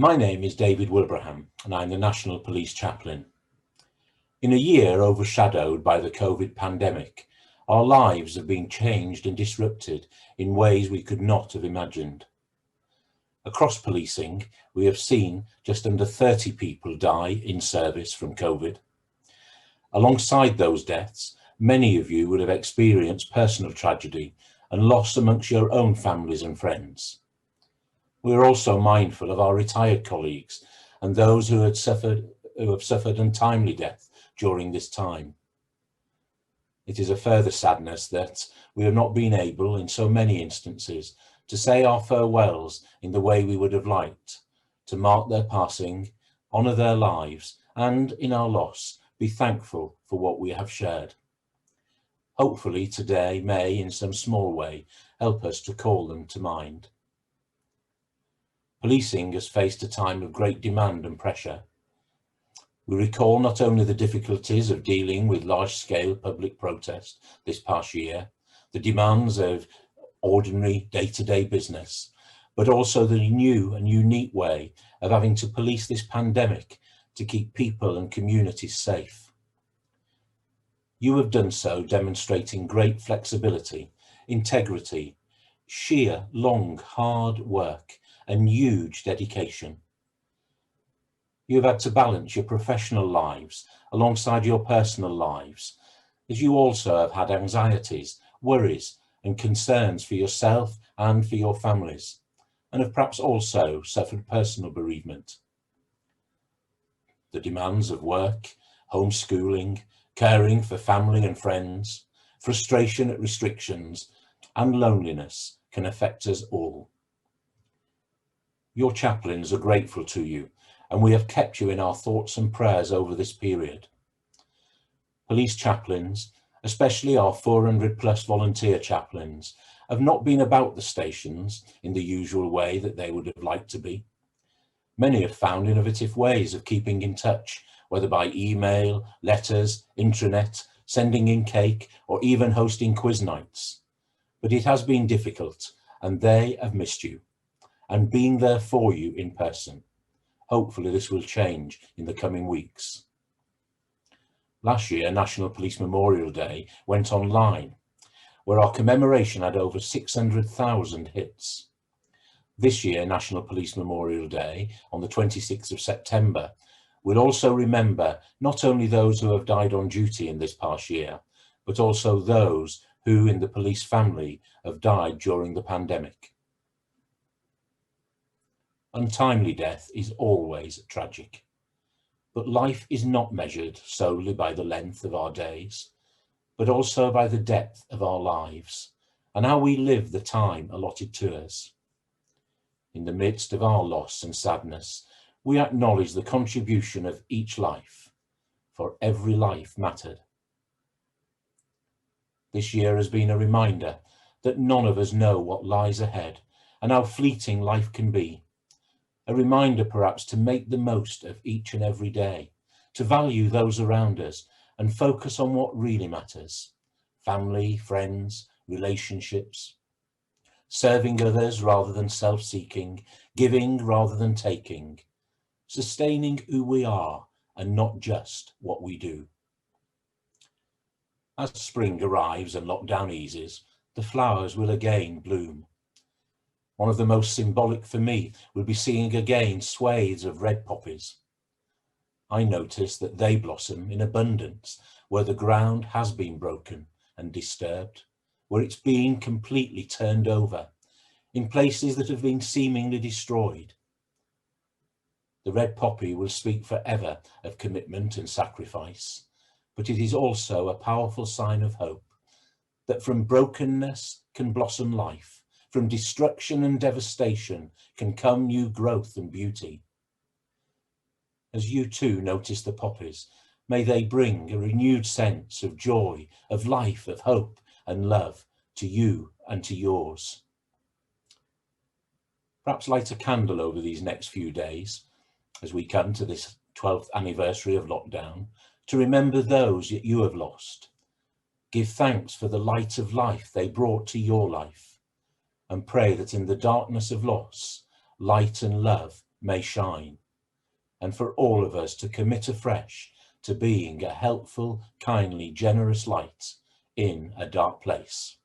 My name is David Wilbraham and I'm the National Police Chaplain. In a year overshadowed by the COVID pandemic, our lives have been changed and disrupted in ways we could not have imagined. Across policing, we have seen just under 30 people die in service from COVID. Alongside those deaths, many of you would have experienced personal tragedy and loss amongst your own families and friends. We are also mindful of our retired colleagues and those who have suffered untimely death during this time. It is a further sadness that we have not been able, in so many instances, to say our farewells in the way we would have liked, to mark their passing, honour their lives, and in our loss, be thankful for what we have shared. Hopefully today may, in some small way, help us to call them to mind. Policing has faced a time of great demand and pressure. We recall not only the difficulties of dealing with large-scale public protest this past year, the demands of ordinary day-to-day business, but also the new and unique way of having to police this pandemic to keep people and communities safe. You have done so demonstrating great flexibility, integrity, sheer, long, hard work, and huge dedication. You have had to balance your professional lives alongside your personal lives, as you also have had anxieties, worries, and concerns for yourself and for your families, and have perhaps also suffered personal bereavement. The demands of work, homeschooling, caring for family and friends, frustration at restrictions, and loneliness can affect us all. Your chaplains are grateful to you, and we have kept you in our thoughts and prayers over this period. Police chaplains, especially our 400+ volunteer chaplains, have not been about the stations in the usual way that they would have liked to be. Many have found innovative ways of keeping in touch, whether by email, letters, intranet, sending in cake, or even hosting quiz nights. But it has been difficult, and they have missed you and being there for you in person. Hopefully this will change in the coming weeks. Last year, National Police Memorial Day went online, where our commemoration had over 600,000 hits. This year, National Police Memorial Day, on the 26th of September, will also remember not only those who have died on duty in this past year, but also those who in the police family have died during the pandemic. Untimely death is always tragic, but life is not measured solely by the length of our days, but also by the depth of our lives and how we live the time allotted to us. In the midst of our loss and sadness, we acknowledge the contribution of each life, for every life mattered. This year has been a reminder that none of us know what lies ahead and how fleeting life can be. A reminder perhaps to make the most of each and every day, to value those around us and focus on what really matters: family, friends, relationships, serving others rather than self-seeking, giving rather than taking, sustaining who we are and not just what we do. As spring arrives and lockdown eases, the flowers will again bloom. One of the most symbolic for me will be seeing again swathes of red poppies. I notice that they blossom in abundance where the ground has been broken and disturbed, where it's been completely turned over, in places that have been seemingly destroyed. The red poppy will speak forever of commitment and sacrifice, but it is also a powerful sign of hope, that from brokenness can blossom life. From destruction and devastation can come new growth and beauty. As you too notice the poppies, may they bring a renewed sense of joy, of life, of hope and love to you and to yours. Perhaps light a candle over these next few days as we come to this 12th anniversary of lockdown, to remember those that you have lost. Give thanks for the light of life they brought to your life, and pray that in the darkness of loss, light and love may shine, and for all of us to commit afresh to being a helpful, kindly, generous light in a dark place.